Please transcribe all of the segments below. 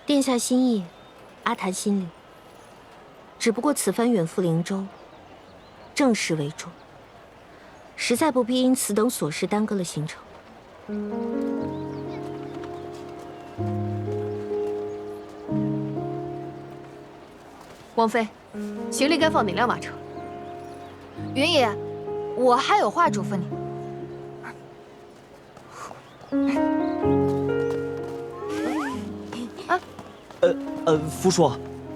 殿下心意，阿檀心领。只不过此番远赴灵州，正事为重，实在不必因此等琐事耽搁了行程。王妃，行李该放哪辆马车？云爷，我还有话嘱咐你。福叔，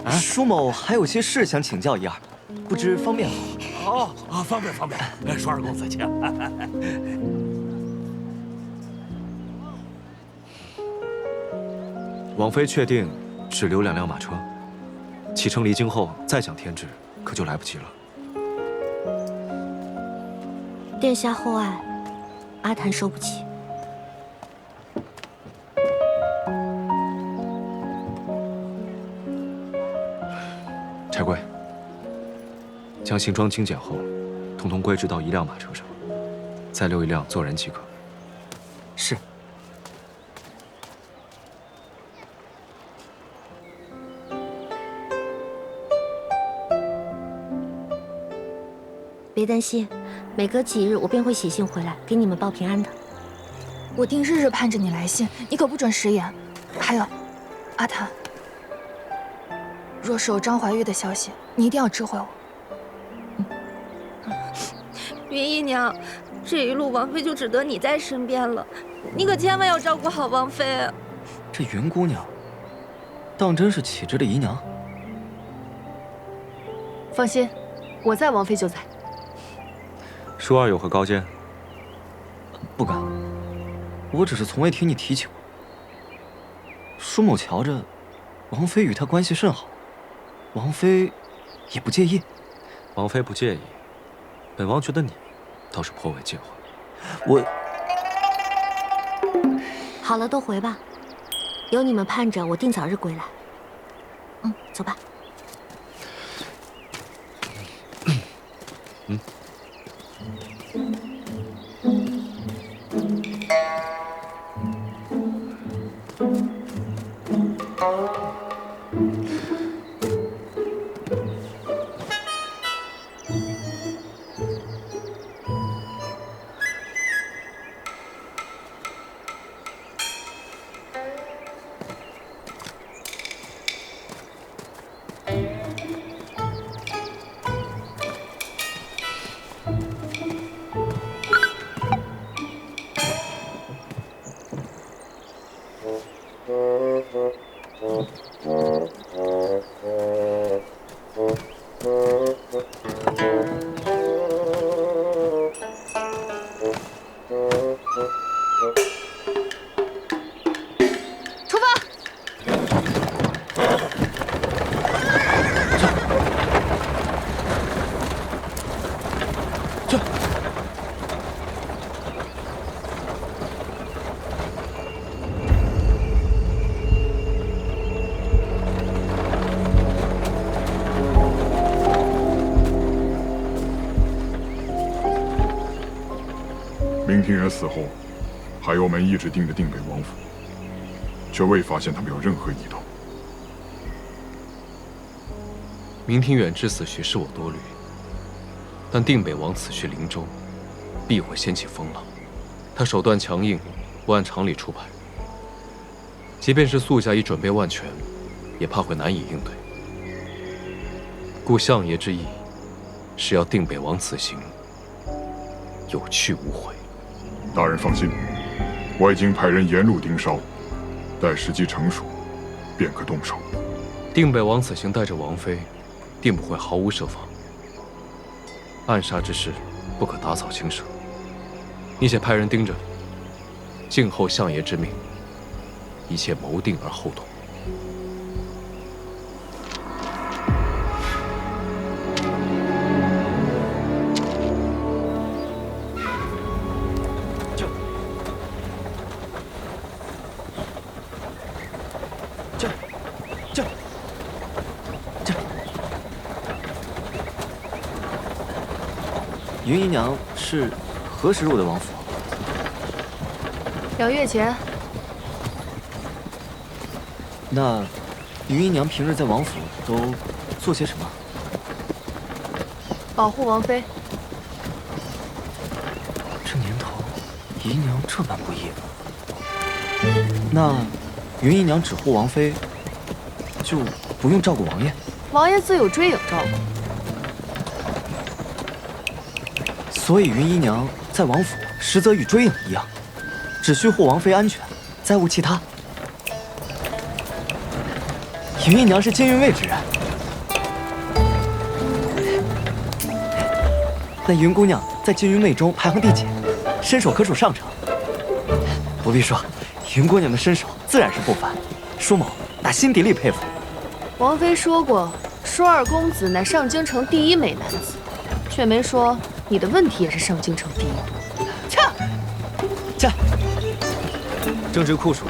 舒某还有些事想请教一二，不知方便吗？方便。舒二公子请。王妃确定只留2辆马车，启程离京后再想添置，可就来不及了。殿下厚爱，阿檀收不起。柴贵，将行装精简后，统统归置到1辆马车上，再留1辆坐人即可。是。别担心，每隔几日我便会写信回来给你们报平安的。我定日日盼着你来信，你可不准食言。还有，阿檀，若是有张怀玉的消息，你一定要知会我。云姨娘，这一路王妃就只得你在身边了，你可千万要照顾好王妃啊！这云姑娘，当真是启之的姨娘？放心，我在，王妃就在。舒二有何高见？不敢，我只是从未听你提起过。舒某瞧着，王妃与他关系甚好，王妃也不介意。王妃不介意，本王觉得你倒是颇为介怀。我好了，都回吧，有你们盼着，我定早日归来。走吧。出发！明庭元死后，海鸥们一直盯着定北王府，却未发现他们有任何异动。明庭远之死许是我多虑，但定北王此去灵州，必会掀起风浪。他手段强硬，不按常理出牌。即便是速下已准备万全，也怕会难以应对。故相爷之意，是要定北王此行有去无回。大人放心，我已经派人沿路盯梢，待时机成熟，便可动手。定北王此行带着王妃，定不会毫无设防。暗杀之事，不可打草惊蛇。你且派人盯着，静候相爷之命，一切谋定而后动。云姨娘是何时入的王府2月前。那云姨娘平日在王府都做些什么？保护王妃。这年头，姨娘这般不义。那云姨娘只护王妃，就不用照顾王爷？王爷自有追影照顾。所以云姨娘在王府，实则与追影一样，只需护王妃安全，再无其他。云姨娘是金云卫之人，那云姑娘在金云卫中排行第几？身手可属上乘。不必说，云姑娘的身手自然是不凡，舒某打心底里佩服。王妃说过，舒二公子乃上京城第一美男子，却没说你的问题也是上京城第一。驾！正值酷暑，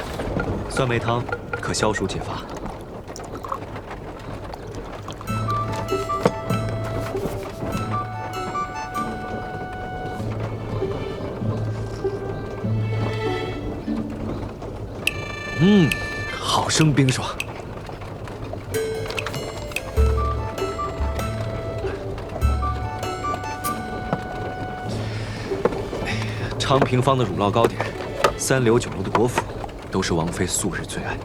酸梅汤可消暑解乏。好生冰爽。昌平坊的乳酪糕点，三流九楼的果脯，都是王妃素日最爱。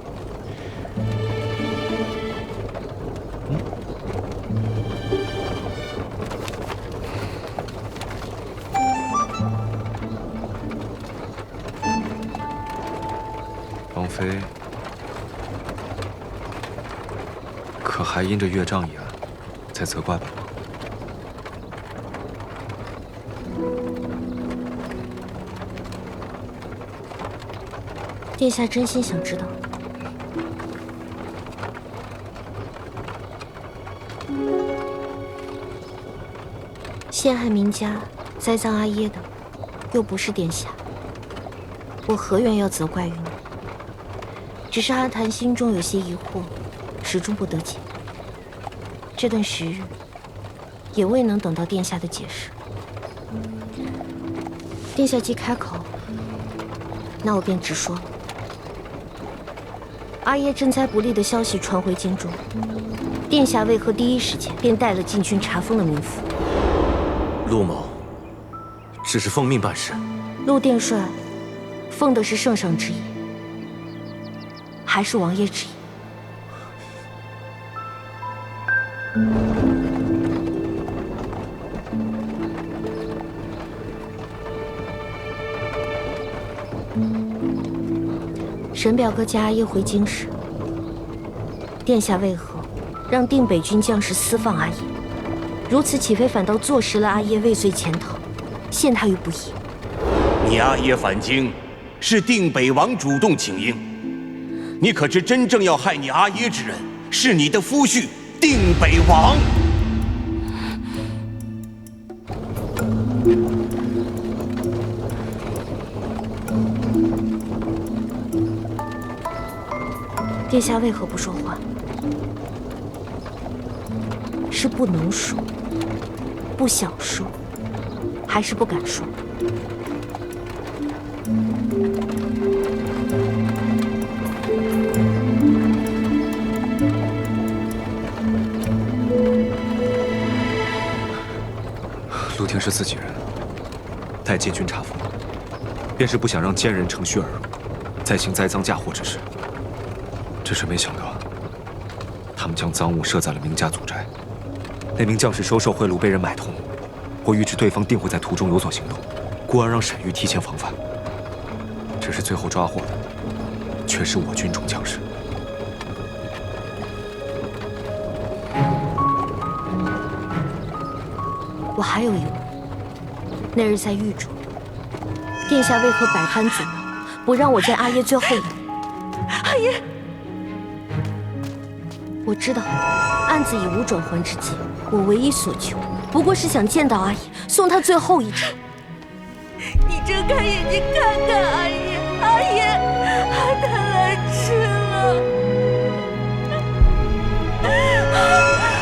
王妃，可还因着岳丈一案在责怪本王？殿下真心想知道？陷害民家、栽赃阿耶的，又不是殿下，我何缘要责怪于你？只是阿谭心中有些疑惑，始终不得解。这段时日，也未能等到殿下的解释。殿下既开口，那我便直说了。阿耶赈灾不利的消息传回京中，殿下为何第一时间便带了禁军查封了民府？陆某只是奉命办事。陆殿帅奉的是圣上之意，还是王爷之意？沈表哥接阿耶回京时，殿下为何让定北军将士私放阿耶？如此岂非反倒坐实了阿耶未遂潜逃，陷他于不义？你阿耶返京，是定北王主动请缨。你可知真正要害你阿耶之人，是你的夫婿定北王。殿下为何不说话？是不能说，不想说，还是不敢说？陆廷是自己人，待禁军查封，便是不想让奸人乘虚而入，再行栽赃嫁祸之事。只是没想到，他们将赃物设在了明家祖宅。那名将士收受贿赂，被人买通。我预知对方定会在途中有所行动，故而让沈玉提前防范。只是最后抓获的，却是我军中将士。我还有疑问：那日在狱中，殿下为何百般阻挠，不让我见阿耶最后一面？阿耶！我知道，案子已无转圜之机，我唯一所求，不过是想见到阿耶，送她最后一程。你睁开眼睛看看阿耶，阿耶，阿谭来迟了。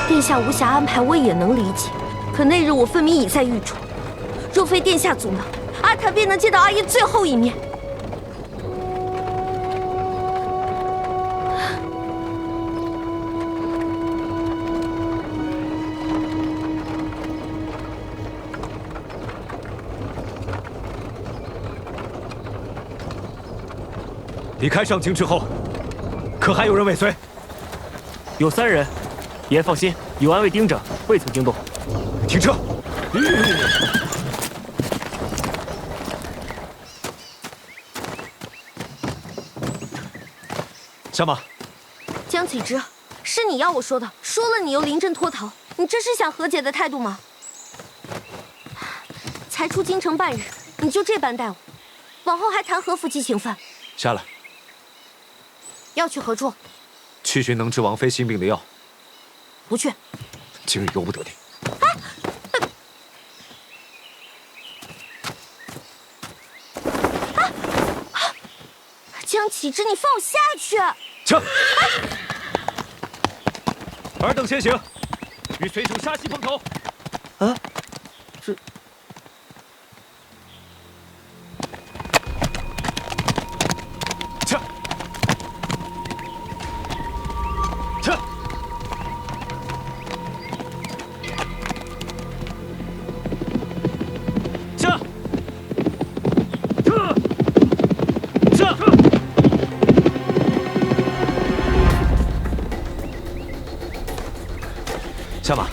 殿下无暇安排，我也能理解。可那日我分明已在狱中，若非殿下阻挠，阿谭便能见到阿耶最后一面。离开上京之后，可还有人尾随？有3人，爷放心，有安卫盯着，未曾惊动。停车！下马。江启之，是你要我说的，说了你又临阵脱逃，你这是想和解的态度吗？才出京城半日，你就这般待我，往后还谈何服气情分？下来。要去何处？去寻能治王妃心病的药。不去。今日由不得你。江启之，你放我下去！撤！尔等先行，与随主杀西碰头。啊，这。撤！撤！撤！下马！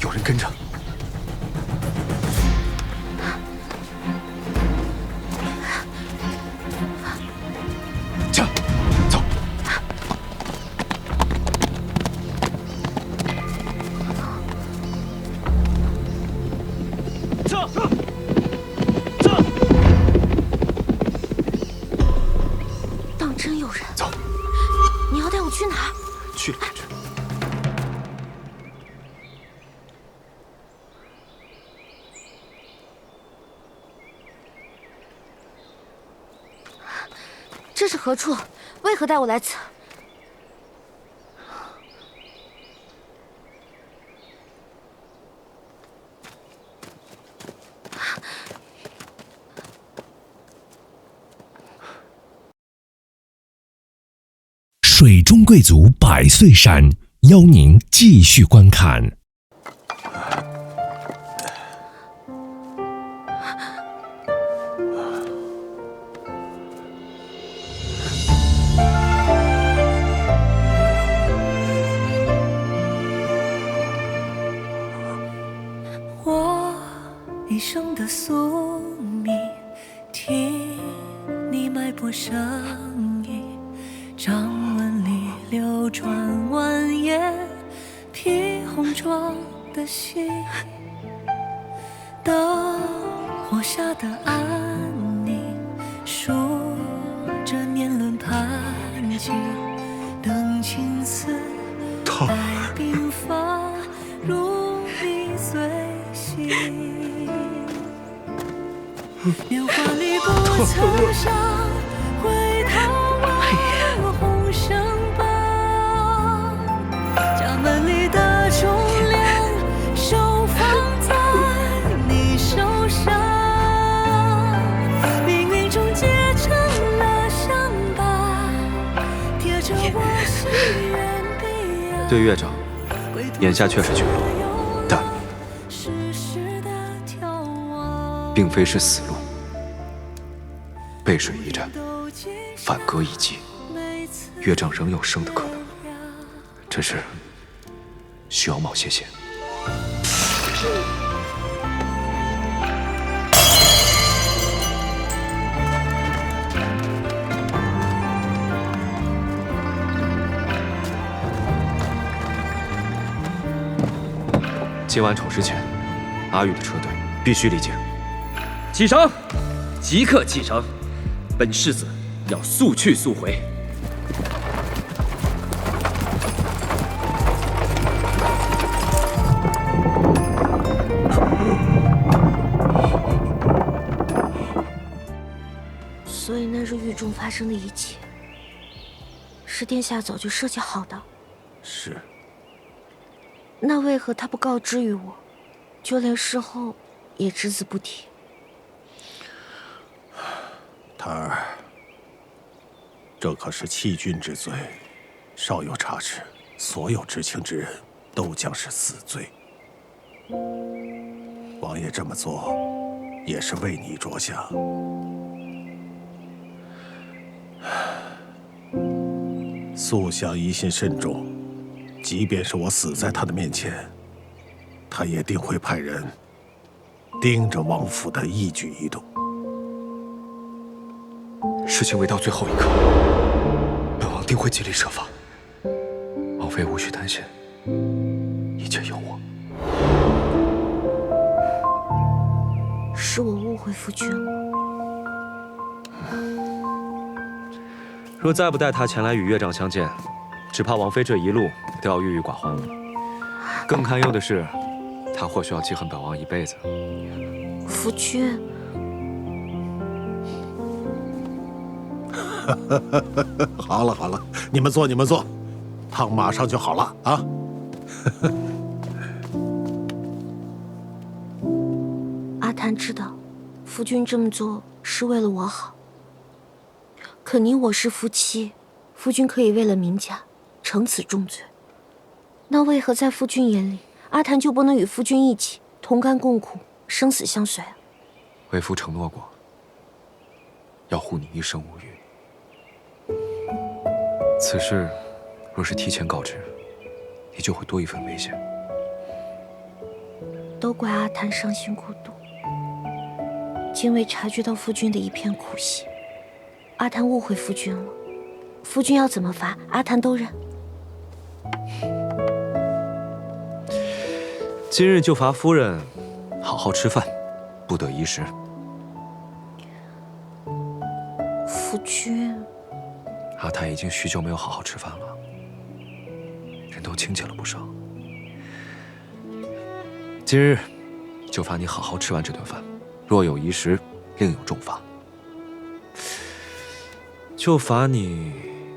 有人跟着。撤！走！撤！撤！当真有人？走！你要带我去哪儿？去里面去。这是何处？为何带我来此？水中贵族百岁山，邀您继续观看。我一生的宿命，听你脉搏声音，掌纹里流转蜿蜒，披红妆的心，灯火下的安宁，数着年轮盘踞，等青丝白鬓发，如你随行。年华里不曾想，回头望红绳绑，家门里的珠帘，手放在你手上，命运终结成了伤疤，贴着我心愿彼岸。对岳长，眼下确实绝路，但并非是死路。背水一战，反戈一击，岳丈仍有生的可能，只是需要冒些险。今晚丑时前，阿玉的车队必须离京。启程，即刻启程！本世子要速去速回。所以那日狱中发生的一切，是殿下早就设计好的。是。那为何他不告知于我，就连事后也只字不提？檀儿，这可是欺君之罪，稍有差池，所有知情之人都将是死罪。王爷这么做，也是为你着想。素相疑心甚重，即便是我死在他的面前，他也定会派人盯着王府的一举一动。事情未到最后一刻，本王定会极力设法。王妃无需担心，一切有我。是我误会夫君了。若再不带他前来与岳丈相见，只怕王妃这一路都要郁郁寡欢了。更堪忧的是，他或许要记恨本王一辈子。夫君，好了好了，你们坐，汤马上就好了啊。阿谭知道，夫君这么做是为了我好。可你我是夫妻，夫君可以为了明家惩此重罪。那为何在夫君眼里，阿谭就不能与夫君一起同甘共苦，生死相随啊？为夫承诺过，要护你一生无虞。此事若是提前告知，你就会多一份危险。都怪阿谭伤心孤独，竟未察觉到夫君的一片苦心。阿谭误会夫君了，夫君要怎么罚，阿谭都认。今日就罚夫人好好吃饭，不得遗食。夫君，阿谭已经许久没有好好吃饭了，人都清洁了不少。今日就罚你好好吃完这顿饭，若有遗食，另有重罚。就罚你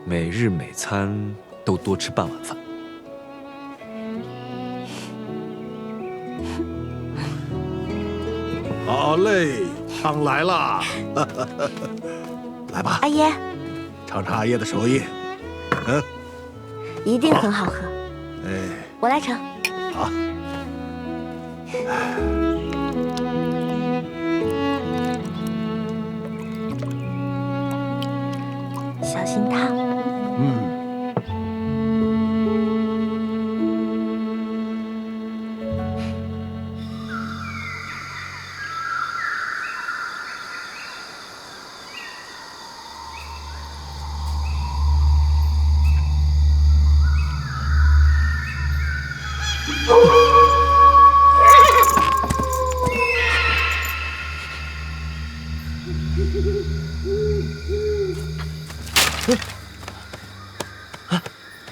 每日每餐都多吃半碗饭。好嘞，汤来了，来吧，阿爷，尝尝阿爷的手艺，一定很好喝。哎，我来盛。好。小心烫。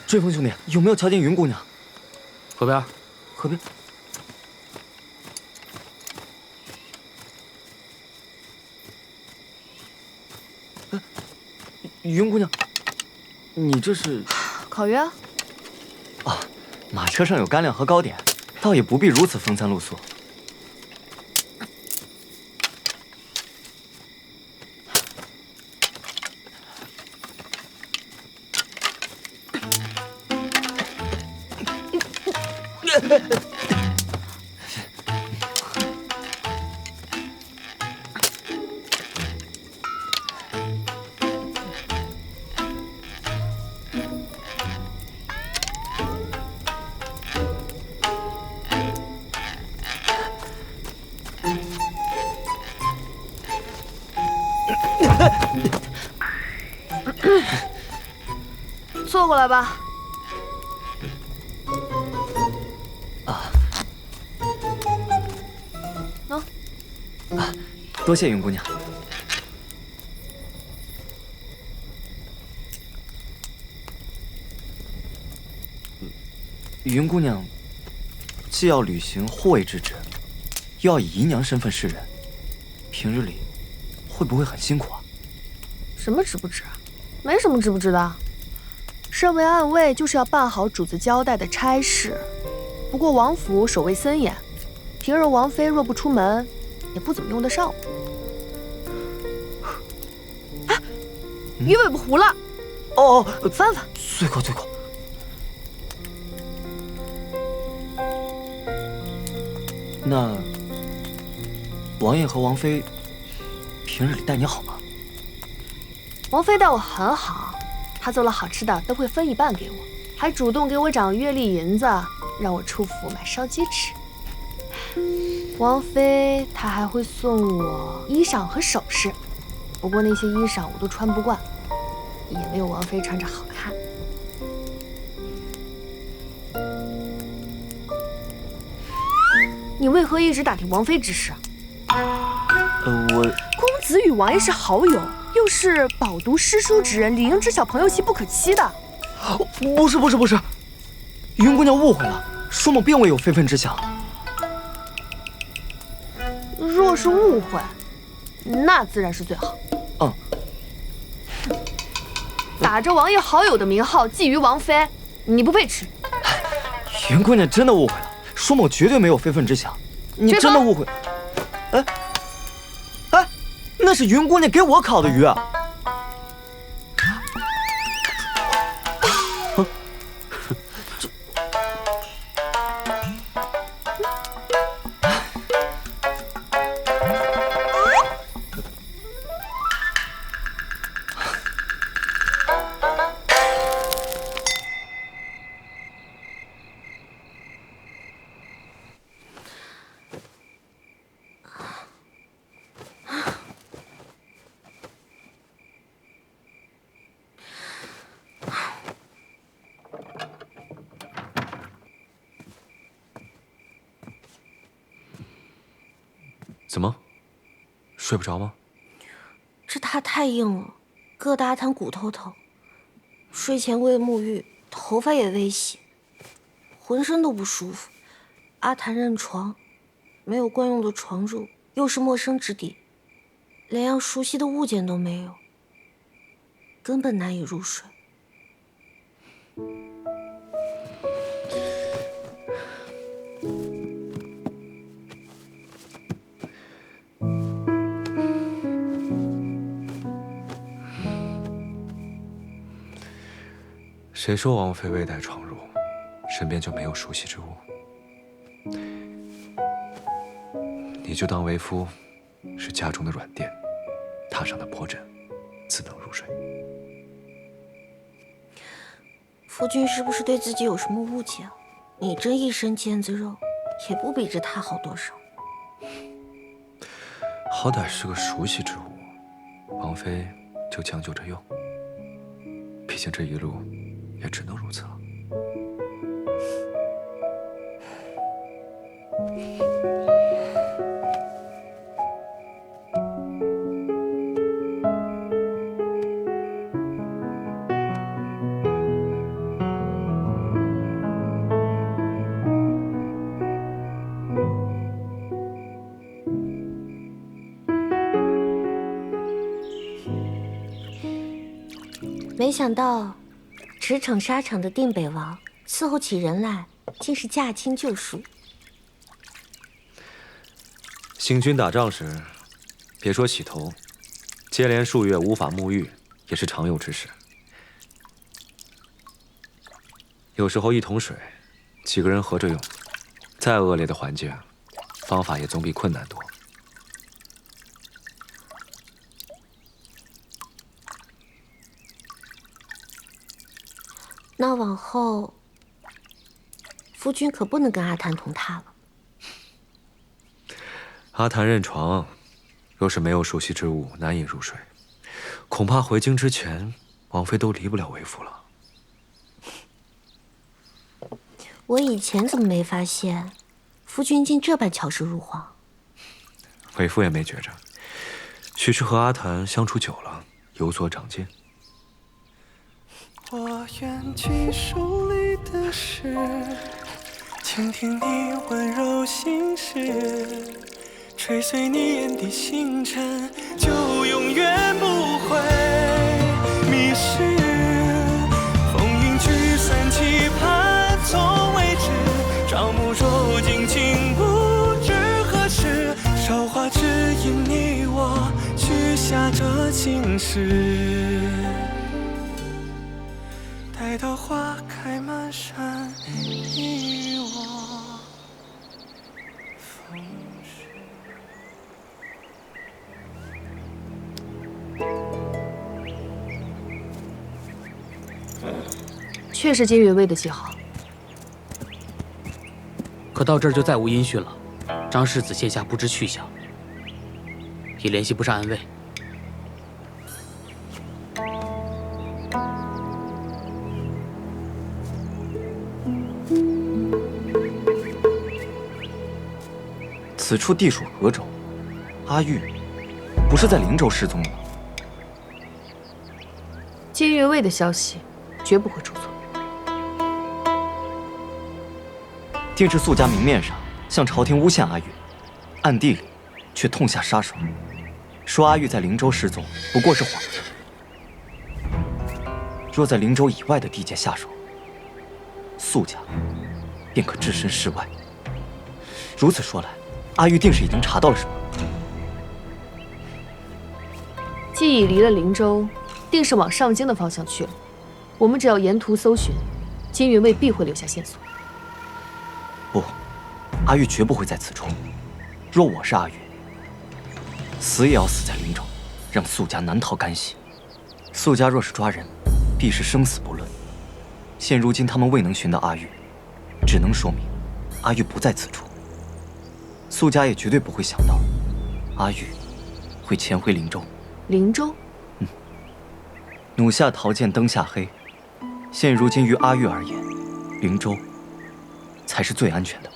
追风兄弟，有没有瞧见云姑娘？河边，河边。云姑娘，你这是？烤鱼啊！啊，马车上有干粮和糕点，倒也不必如此风餐露宿。坐过来吧。多谢云姑娘。云姑娘，既要履行护卫之职，又要以姨娘身份示人，平日里会不会很辛苦啊？什么值不值？没什么值不值的。身为暗卫，就是要办好主子交代的差事。不过王府守卫森严，平日王妃若不出门，也不怎么用得上我。哎，鱼尾巴糊了。哦，翻翻。罪过罪过。那王爷和王妃平日里待你好吗？王妃待我很好，他做了好吃的都会分一半给我，还主动给我涨月例银子，让我出府买烧鸡吃。王妃她还会送我衣裳和首饰，不过那些衣裳我都穿不惯，也没有王妃穿着好看。你为何一直打听王妃之事？我公子与王爷是好友，又是饱读诗书之人，理应知晓朋友妻不可欺的。不是，云姑娘误会了，舒某并未有非分之想。若是误会，那自然是最好。打着王爷好友的名号觊觎王妃，你不配吃。云姑娘真的误会了，舒某绝对没有非分之想。你真的误会？哎，那是云姑娘给我烤的鱼啊！怎么，睡不着吗？这榻太硬了，硌得阿谭骨头疼。睡前未沐浴，头发也未洗，浑身都不舒服。阿谭认床，没有惯用的床褥，又是陌生之地，连样熟悉的物件都没有，根本难以入睡。谁说王妃未带床褥，身边就没有熟悉之物？你就当为夫是家中的软垫，榻上的薄枕，自能入睡。夫君是不是对自己有什么误解？你这一身腱子肉，也不比这榻好多少。好歹是个熟悉之物，王妃就将就着用。毕竟这一路也只能如此了。没想到，驰骋沙场的定北王伺候起人来，竟是驾轻就熟。行军打仗时，别说洗头，接连数月无法沐浴，也是常有之事。有时候一桶水，几个人合着用，再恶劣的环境，方法也总比困难多。那往后，夫君可不能跟阿谭同榻了。阿谭认床，若是没有熟悉之物，难以入睡。恐怕回京之前，王妃都离不了为夫了。我以前怎么没发现，夫君竟这般巧舌如簧？为夫也没觉着，许是和阿谭相处久了，有所长进。我愿记书里的诗，倾听你温柔心事，吹碎你眼底星辰，就永远不会迷失。风云聚散期盼从未知，朝暮若惊情不知何时，韶华只因你我许下这情誓。待到花开满山，你我风世。确是金云卫的记号。可到这儿就再无音讯了，张世子现下不知去向，也联系不上安卫。此处地属何州？阿玉不是在灵州失踪的吗？金云卫的消息绝不会出错。定是苏家明面上向朝廷诬陷阿玉，暗地里却痛下杀手，说阿玉在灵州失踪不过是谎言。若在灵州以外的地界下手，苏家便可置身事外。如此说来，阿玉定是已经查到了什么。既已离了灵州，定是往上京的方向去了。我们只要沿途搜寻，金云卫必会留下线索。不，阿玉绝不会在此处。若我是阿玉，死也要死在灵州，让苏家难逃干系。苏家若是抓人，必是生死不论。现如今他们未能寻到阿玉，只能说明阿玉不在此处。苏家也绝对不会想到，阿玉会潜回灵州。灵州？弩下桃剑灯下黑。现如今于阿玉而言，灵州才是最安全的。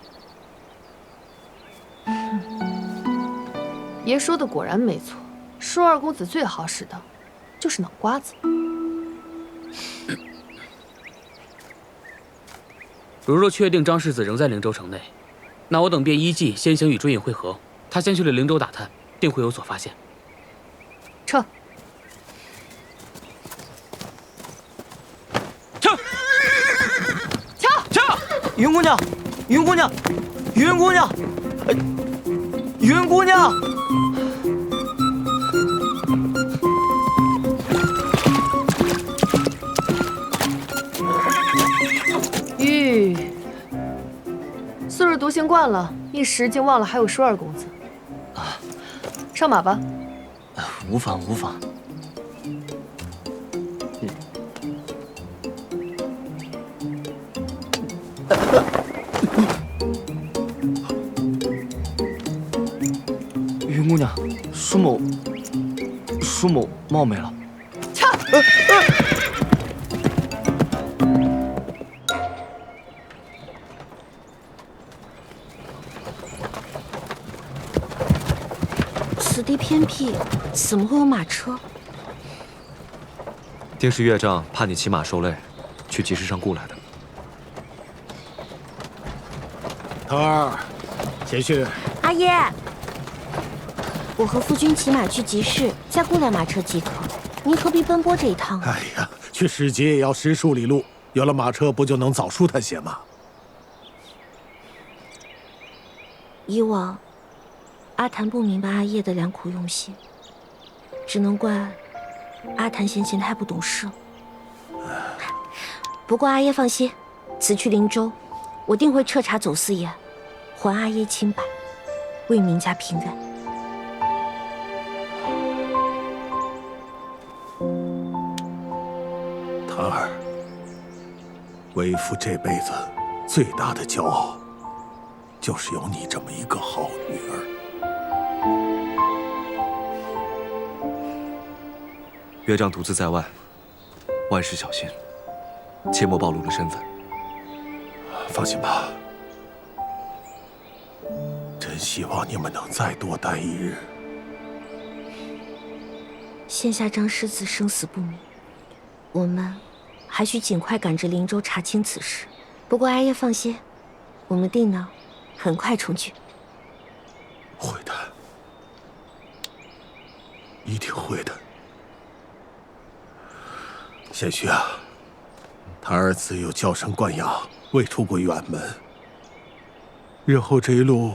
爷说的果然没错，舒二公子最好使的就是脑瓜子。如若确定张世子仍在灵州城内，那我等便依计先行与追影会合。他先去了灵州打探，定会有所发现。撤！撤！撤！云姑娘，云姑娘，云姑娘，云姑娘！玉，素日独行惯了，一时竟忘了还有舒二公子。上马吧。无妨无妨。云姑娘，舒某冒昧了。撤！此地偏僻，怎么会有马车？定是岳丈怕你骑马受累，去集市上雇来的。桃儿，贤婿。阿爷，我和夫君骑马去集市，再雇辆马车即可。您何必奔波这一趟啊？哎呀，去市集也要10数里路，有了马车，不就能早舒坦些吗？以往，阿谭不明白阿叶的良苦用心，只能怪阿谭先前太不懂事了。不过阿叶放心，此去灵州，我定会彻查走私眼，还阿叶清白，为明家平安。谭儿，为父这辈子最大的骄傲，就是有你这么一个好女儿。岳丈独自在外，万事小心，切莫暴露了身份。放心吧，真希望你们能再多待一日。现下张世子生死不明，我们还需尽快赶至灵州查清此事。不过阿叶放心，我们定能很快重聚。会的，一定会的。贤婿啊，他儿子有娇生惯养，未出过远门。日后这一路，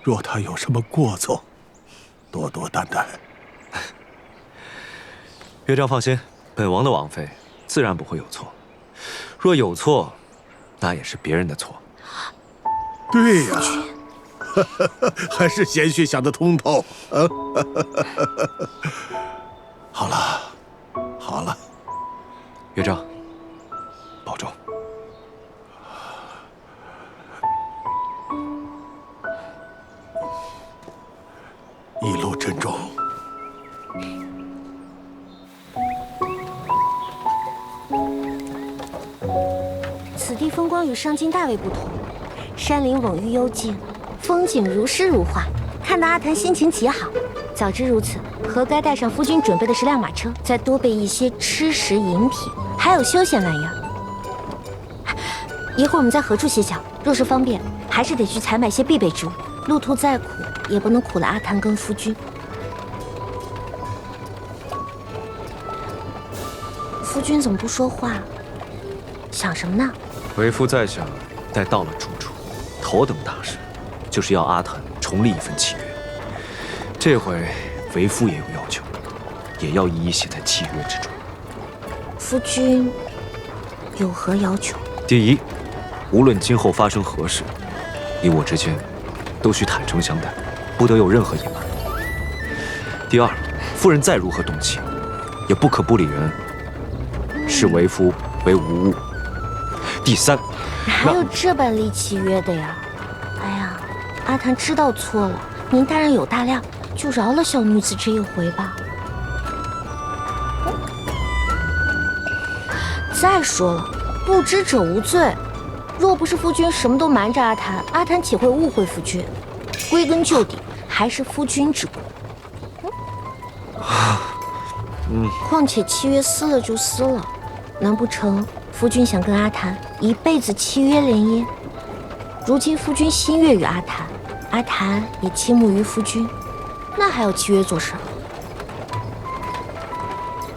若他有什么过错，多多担待。岳丈放心，本王的王妃自然不会有错。若有错，那也是别人的错。对呀，还是贤婿想得通透啊！好了，好了，岳丈，风光与上京大为不同，山林蓊郁幽静，风景如诗如画，看得阿谭心情极好。早知如此，何该带上夫君准备的10辆马车，再多备一些吃食饮品，还有休闲玩意儿。一会儿我们在何处歇脚？若是方便，还是得去采买些必备之物。路途再苦，也不能苦了阿谭跟夫君。夫君怎么不说话？想什么呢？为夫在想，待到了住处，头等大事就是要阿谭重立一份契约。这回为夫也有要求，也要一一写在契约之中。夫君有何要求？第一，无论今后发生何事，你我之间都需坦诚相待，不得有任何隐瞒。第二，夫人再如何动情，也不可不理人，视为夫为无物。第三，哪有这般立契约的呀？哎呀，阿谭知道错了，您大人有大量，就饶了小女子这一回吧。再说了，不知者无罪。若不是夫君什么都瞒着阿谭，阿谭岂会误会夫君？归根究底，还是夫君之过。况且契约撕了就撕了，难不成夫君想跟阿谭一辈子契约联姻？如今夫君心悦于阿谭，阿谭也倾慕于夫君，那还要契约做什么？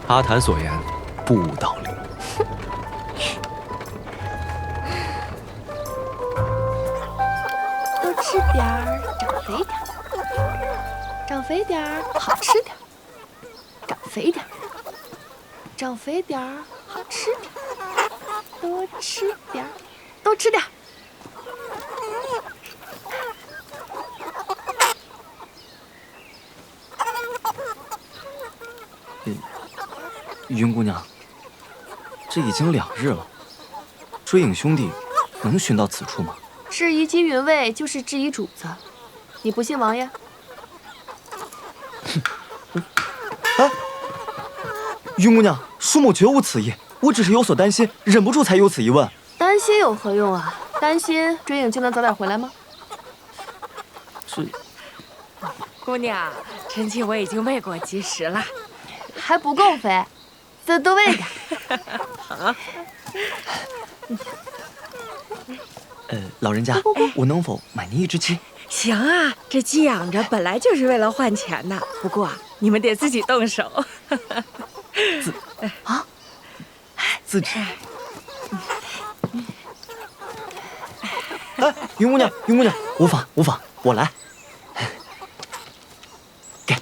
阿谭所言不无道理。多吃点儿，长肥点儿，长肥点儿，好吃点儿，长肥点儿，长肥点儿，好吃点儿，多吃点儿，多吃点儿。云姑娘，这已经2日了，追影兄弟能寻到此处吗？质疑金云卫就是质疑主子，你不信王爷？云姑娘，舒某绝无此意，我只是有所担心，忍不住才有此一问。担心有何用啊？担心追影就能早点回来吗？这姑娘，臣妾我已经喂过鸡食了，还不够肥，再多喂点。好。老人家，我能否买您一只鸡？行啊，这鸡养着本来就是为了换钱的，不过你们得自己动手。自己。云姑娘，云姑娘，无妨无妨，我来。给。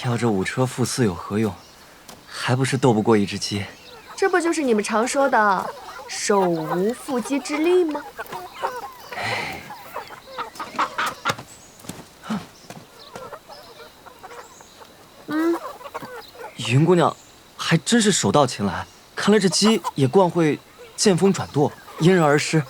要这5车负4有何用？还不是斗不过一只鸡。这不就是你们常说的手无缚鸡之力吗？云姑娘还真是手到擒来，看来这鸡也惯会见风转舵，因人而施。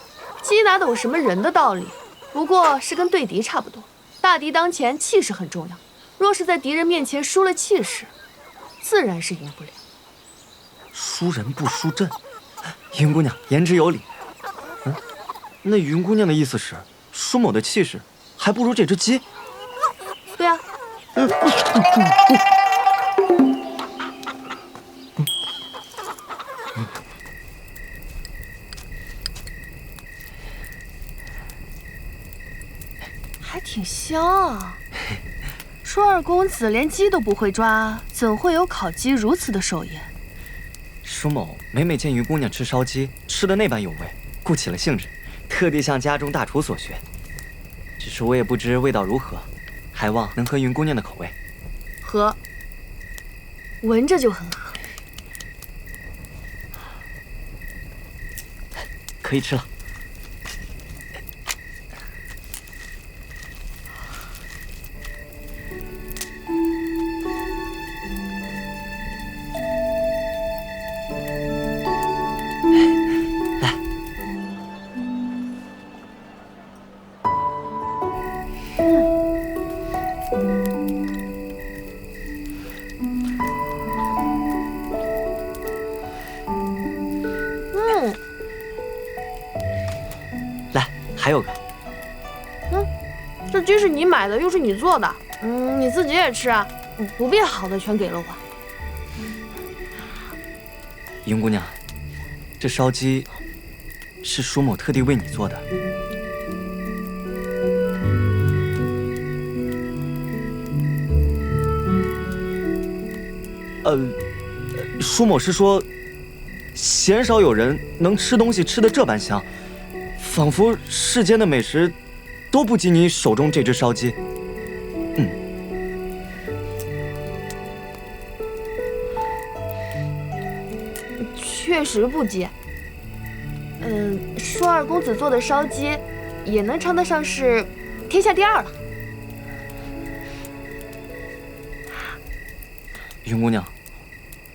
鸡哪懂什么人的道理？不过是跟对敌差不多。大敌当前，气势很重要。若是在敌人面前输了气势，自然是赢不了。输人不输阵，云姑娘言之有理。那云姑娘的意思是，舒某的气势还不如这只鸡？对啊。还挺香啊！舒二公子连鸡都不会抓，怎会有烤鸡如此的手艺？舒某每每见云姑娘吃烧鸡，吃的那般有味，故起了兴致，特地向家中大厨所学。只是我也不知味道如何，还望能合云姑娘的口味。合，闻着就很合。可以吃了。还有个，这鸡是你买的，又是你做的，你自己也吃啊，不必好的全给了我。云姑娘，这烧鸡是舒某特地为你做的。舒某是说，鲜少有人能吃东西吃得这般香。仿佛世间的美食都不及你手中这只烧鸡。确实不及。舒二公子做的烧鸡，也能称得上是天下第二了。云姑娘，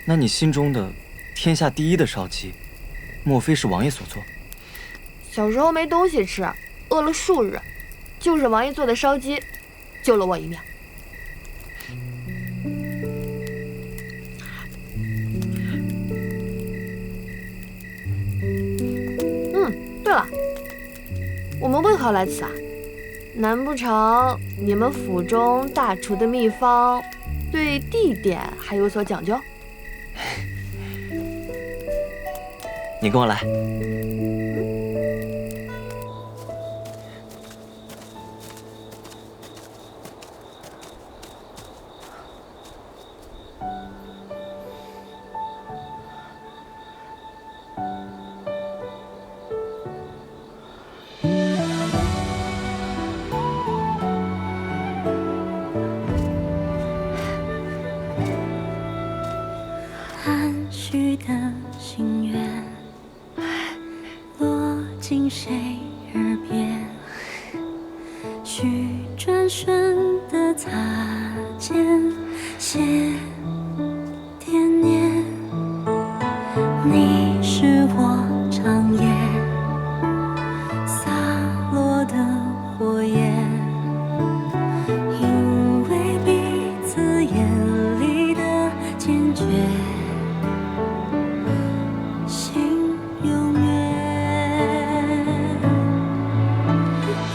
那你心中的天下第一的烧鸡，莫非是王爷所做？小时候没东西吃，饿了数日，就是王爷做的烧鸡，救了我一命。对了，我们为何来此啊？难不成你们府中大厨的秘方对地点还有所讲究？你跟我来。含蓄的心愿落进谁耳边，需转瞬的擦肩，写惦念。你是我长夜洒落的火焰，因为彼此眼里的坚决，心永远。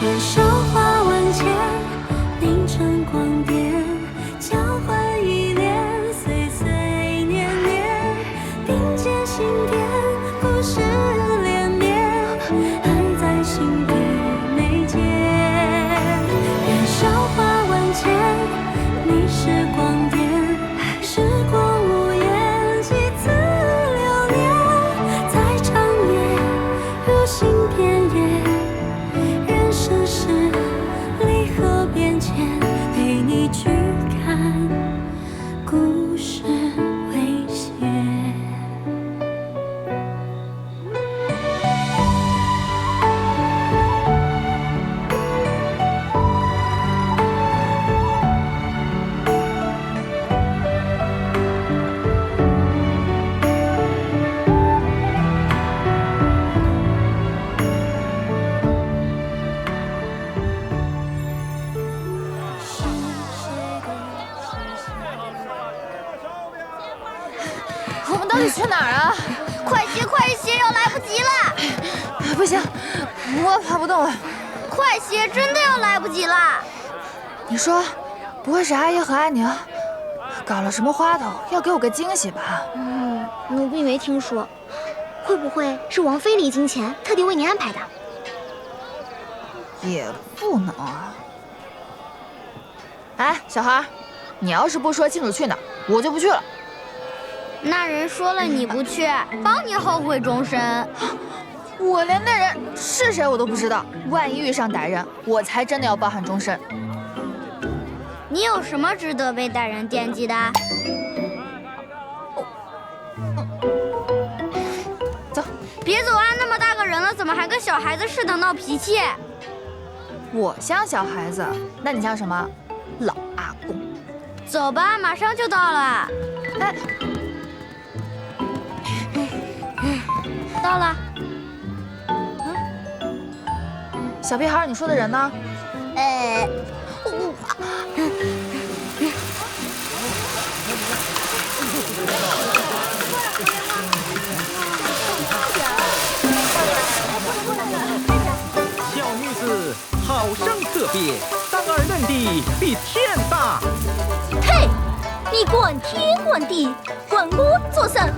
愿韶华万千，凝成光点，交换依恋，岁岁年年，并肩心田。啊！快些，快些，要来不及了！不行，我跑不动了。快些，真的要来不及了！你说，不会是阿爷和阿娘搞了什么花头，要给我个惊喜吧？奴婢没听说，会不会是王妃离京前特地为你安排的？也不能啊。哎，小孩，你要是不说清楚去哪儿，我就不去了。那人说了你不去，帮你后悔终身。我连那人是谁我都不知道，万一遇上歹人，我才真的要抱憾终身。你有什么值得被歹人惦记的？走，别走啊！那么大个人了，怎么还跟小孩子似的闹脾气？我像小孩子，那你像什么？老阿公。走吧，马上就到了。哎，到了。小屁孩，你说的人呢？小女子好生特别，当儿嫩的比天大。嘿，你滚天滚地，滚屋作甚？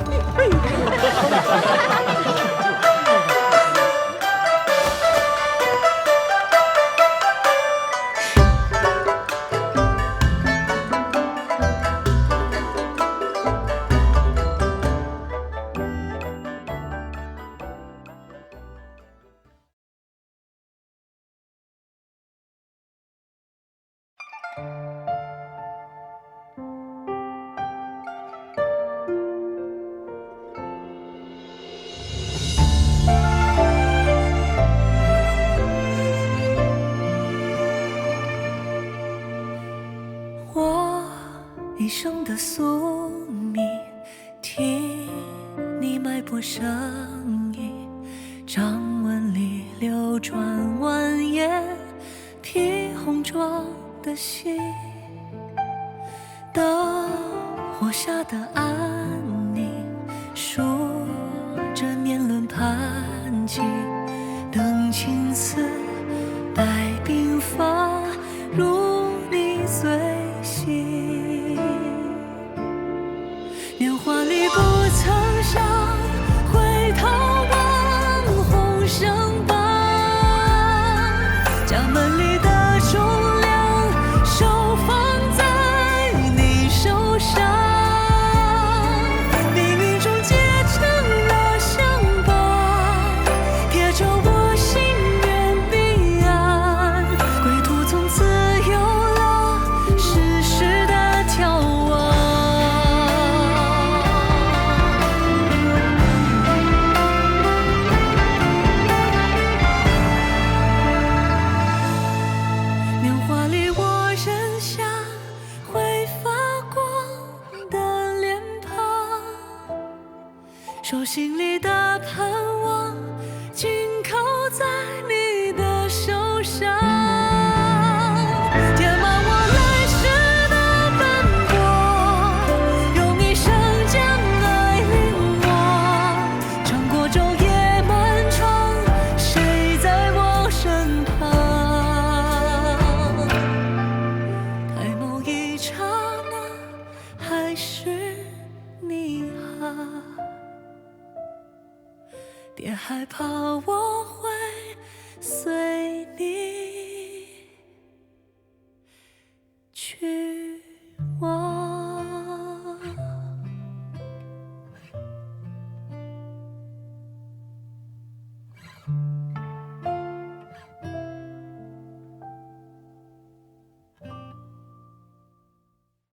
一生的宿命，听你脉搏声音，掌纹里流转蜿蜒，披红妆的心，灯火下的安宁，数着年轮盘踞，灯青丝，白鬓发，如你随行。年华里不曾想，回头望红绳绑，家门里的重量手放在你手上，命运中结成了相伴，贴着我心远彼岸，归途从此有了世事的眺望。年华里我仍像会发光的脸庞，手心里的盼望紧扣在你的手上，填满我来时的奔波，用一生将爱领我，穿过昼夜漫长，谁在我身旁？抬眸一刹那，还是你啊，别害怕我会随